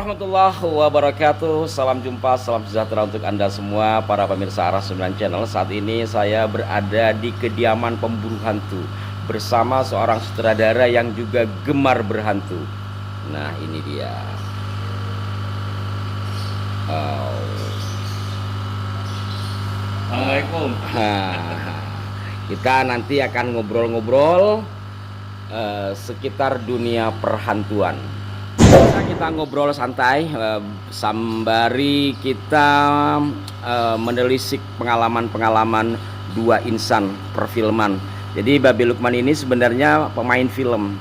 warahmatullahi wabarakatuh. Salam jumpa, salam sejahtera untuk Anda semua para pemirsa Arah 9 Channel. Saat ini saya berada di kediaman pemburu hantu bersama seorang sutradara yang juga gemar berhantu. Nah, ini dia. Assalamualaikum. Kita nanti akan ngobrol-ngobrol sekitar dunia perhantuan. Kita ngobrol santai sembari kita menelisik pengalaman-pengalaman dua insan perfilman. Jadi Babe Lukman ini sebenarnya pemain film,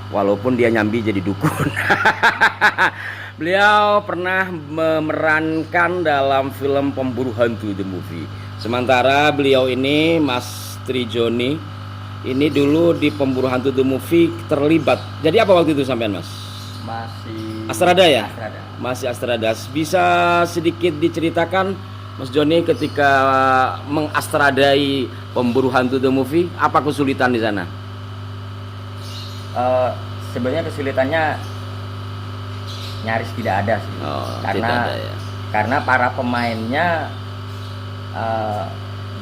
walaupun dia nyambi jadi dukun. Beliau pernah memerankan dalam film Pemburu Hantu The Movie. Sementara beliau ini, Mas Trijoni, ini dulu di Pemburu Hantu The Movie terlibat. Jadi apa waktu itu sampean, Mas? Masih Astrada ya? Astrada. Masih Astrada. Bisa sedikit diceritakan Mas Joni ketika mengastradai Pemburu Hantu The Movie, apa kesulitan di sana? Sebenarnya kesulitannya nyaris tidak ada sih. Tidak ada ya. Karena para pemainnya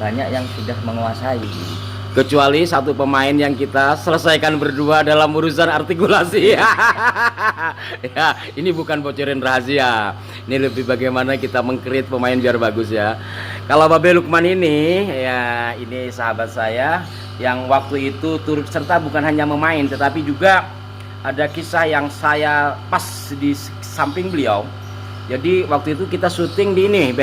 banyak yang sudah menguasai. Kecuali satu pemain yang kita selesaikan berdua dalam urusan artikulasi. Ya, ini bukan bocorin rahasia. Ini lebih bagaimana kita meng-create pemain biar bagus ya. Kalau Babe Lukman ini, ya ini sahabat saya yang waktu itu turut serta bukan hanya memain, tetapi juga ada kisah yang saya pas di samping beliau. Jadi waktu itu kita syuting di ini,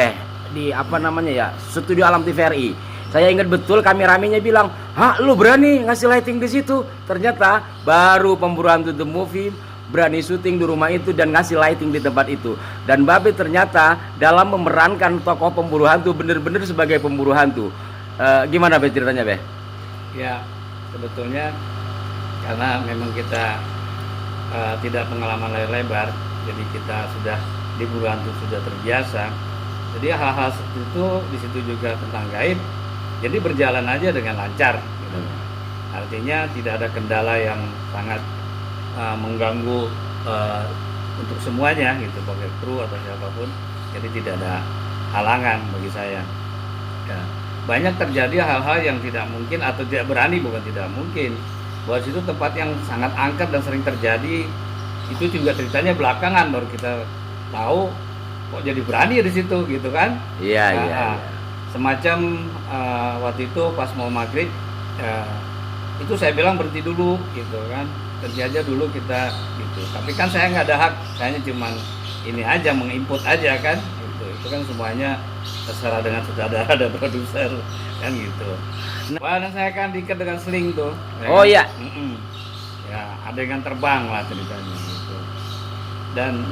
di apa namanya ya, Studio Alam TVRI. Saya ingat betul kameramennya bilang, "Hah, lu berani ngasih lighting di situ?" Ternyata baru Pemburu Hantu The Movie berani syuting di rumah itu dan ngasih lighting di tempat itu. Dan Babe ternyata dalam memerankan tokoh pemburu hantu bener-bener sebagai pemburu hantu. Gimana Be ceritanya, Be? Ya, sebetulnya karena memang kita tidak pengalaman layar lebar, jadi kita sudah di buru hantu sudah terbiasa. Jadi hal-hal seperti itu di situ juga tentang gaib. Jadi berjalan aja dengan lancar gitu. Artinya tidak ada kendala yang sangat mengganggu untuk semuanya gitu, pakai kru atau siapapun. Jadi tidak ada halangan bagi saya ya. Banyak terjadi hal-hal yang tidak mungkin atau tidak berani, bukan tidak mungkin, bahwa situ tempat yang sangat angker dan sering terjadi. Itu juga ceritanya belakangan baru kita tahu kok jadi berani di situ gitu kan. Iya, iya. Semacam waktu itu pas mau maghrib itu saya bilang berhenti dulu gitu kan, kerja aja dulu kita gitu. Tapi kan saya nggak ada hak, saya cuman ini aja menginput aja kan gitu. Itu kan semuanya terserah dengan sutradara dan produser kan gitu. Nah, dan saya kan diikat dengan sling tuh ya Oh kan? iya. Ya ada yang terbang lah ceritanya gitu. Dan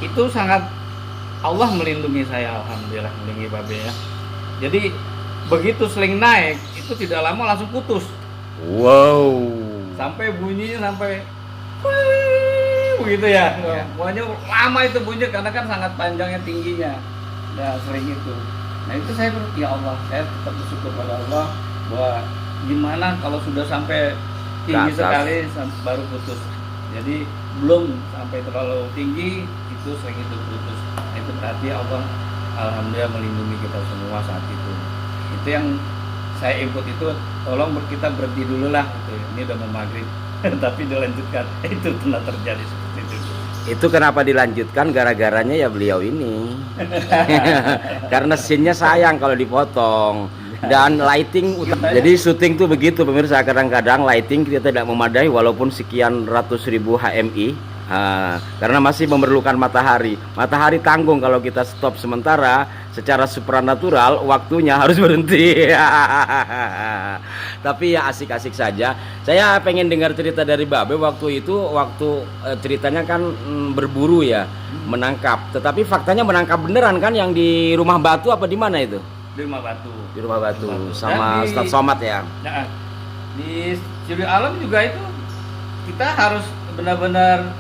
itu sangat, Allah melindungi saya, alhamdulillah melindungi Babe ya. Jadi begitu sling naik itu tidak lama langsung putus. Wow. Sampai bunyinya sampai begitu ya. Pokoknya lama itu bunyi karena kan sangat panjangnya tingginya. Nah, sering itu. Nah, itu saya ya Allah, saya tetap bersyukur pada Allah bahwa gimana kalau sudah sampai tinggi sekali baru putus. Jadi belum sampai terlalu tinggi itu sering itu putus. Nah, itu berarti Allah alhamdulillah melindungi kita semua saat itu. Itu yang saya input itu, tolong kita berhenti dulu lah gitu. Ini udah mau maghrib tapi dilanjutkan. Itu telah terjadi seperti itu. Itu kenapa dilanjutkan, gara-garanya ya beliau ini. Karena scene-nya sayang kalau dipotong. Dan lighting, jadi syuting tuh begitu pemirsa, kadang-kadang lighting kita tidak memadai walaupun sekian ratus ribu HMI. Karena masih memerlukan matahari. Matahari tanggung kalau kita stop sementara, secara supranatural waktunya harus berhenti. Tapi ya asik-asik saja. Saya pengen dengar cerita dari Babe waktu itu, waktu ceritanya kan berburu ya, menangkap. Tetapi faktanya menangkap beneran kan, yang di Rumah Batu apa di mana itu? Di Rumah Batu. Di Rumah Batu sama Ustadz Somad ya. Nah, di Studio Alam juga itu kita harus benar-benar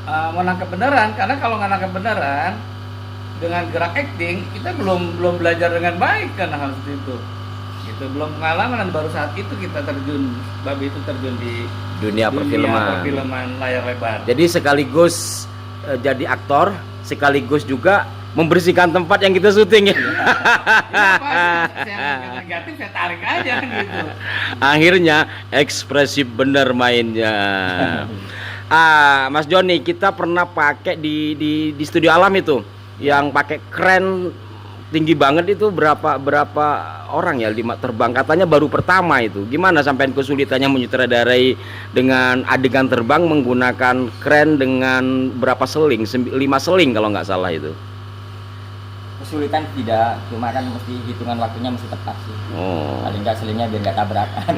menangkap beneran, karena kalau nggak nangkap beneran dengan gerak acting kita belum belajar dengan baik kan hal seperti itu gitu, belum pengalaman. Dan baru saat itu kita terjun, Babe itu terjun di dunia perfilman layar lebar. Jadi sekaligus jadi aktor sekaligus juga membersihkan tempat yang kita syuting ya. Saya negatif saya tarik aja gitu. Akhirnya ekspresif bener mainnya. Mas Joni, kita pernah pakai di studio alam itu yang pakai kren tinggi banget itu berapa orang ya, 5 terbang katanya baru pertama itu. Gimana sampai kesulitannya menyutradarai dengan adegan terbang menggunakan kren dengan berapa seling, 5 seling kalau nggak salah itu. Kesulitan tidak, cuma kan mesti hitungan waktunya mesti tepat sih. Oh. Paling nggak selingnya biar nggak tabrakan.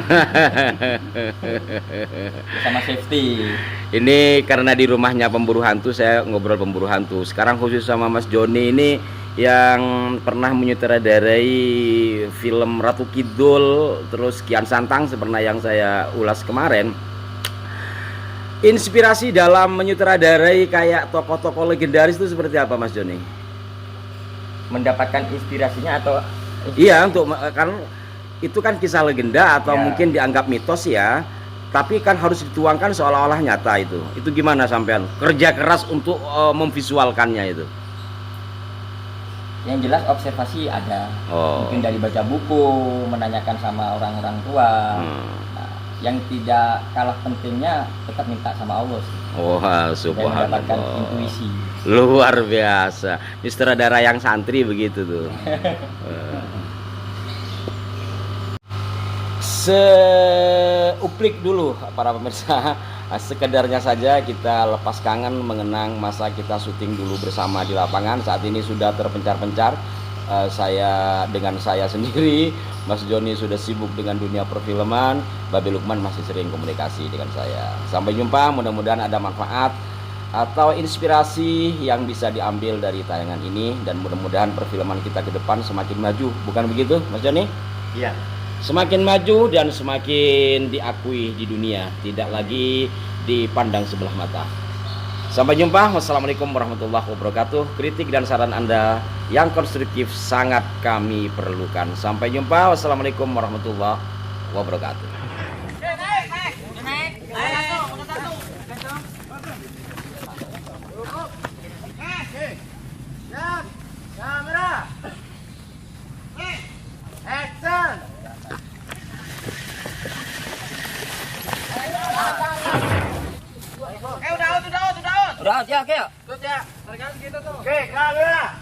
Sama safety. Ini karena di rumahnya pemburu hantu, saya ngobrol pemburu hantu. Sekarang khusus sama Mas Joni ini yang pernah menyutradarai film Ratu Kidul, terus Kian Santang seperti yang saya ulas kemarin. Inspirasi dalam menyutradarai kayak tokoh-tokoh legendaris itu seperti apa Mas Joni? Mendapatkan inspirasinya atau Iya, kan itu kan kisah legenda atau Ya. mungkin dianggap mitos ya. Tapi kan harus dituangkan seolah-olah nyata itu. Itu gimana sampean? Kerja keras untuk memvisualkannya itu. yang jelas observasi ada. Oh. Mungkin dari baca buku, menanyakan sama orang-orang tua. Nah, yang tidak kalah pentingnya tetap minta sama Allah sih. Wah, Dan mendapatkan subhanallah. intuisi. Luar biasa. Ini sutradara yang santri begitu tuh. Seuplik dulu para pemirsa. Sekedarnya saja kita lepas kangen mengenang masa kita syuting dulu bersama di lapangan. Saat ini sudah terpencar-pencar. Saya dengan saya sendiri, Mas Joni sudah sibuk dengan dunia perfilman, Babe Lukman masih sering komunikasi dengan saya. Sampai jumpa, mudah-mudahan ada manfaat atau inspirasi yang bisa diambil dari tayangan ini, dan mudah-mudahan perfilman kita ke depan semakin maju, bukan begitu Mas Joni? Iya. Semakin maju dan semakin diakui di dunia, tidak lagi dipandang sebelah mata. Sampai jumpa. Wassalamualaikum warahmatullahi wabarakatuh. Kritik dan saran Anda yang konstruktif sangat kami perlukan. Sampai jumpa. Wassalamualaikum warahmatullahi wabarakatuh. Udah, ya, oke. Terus ya, tarik gitu tuh. Oke, kamera.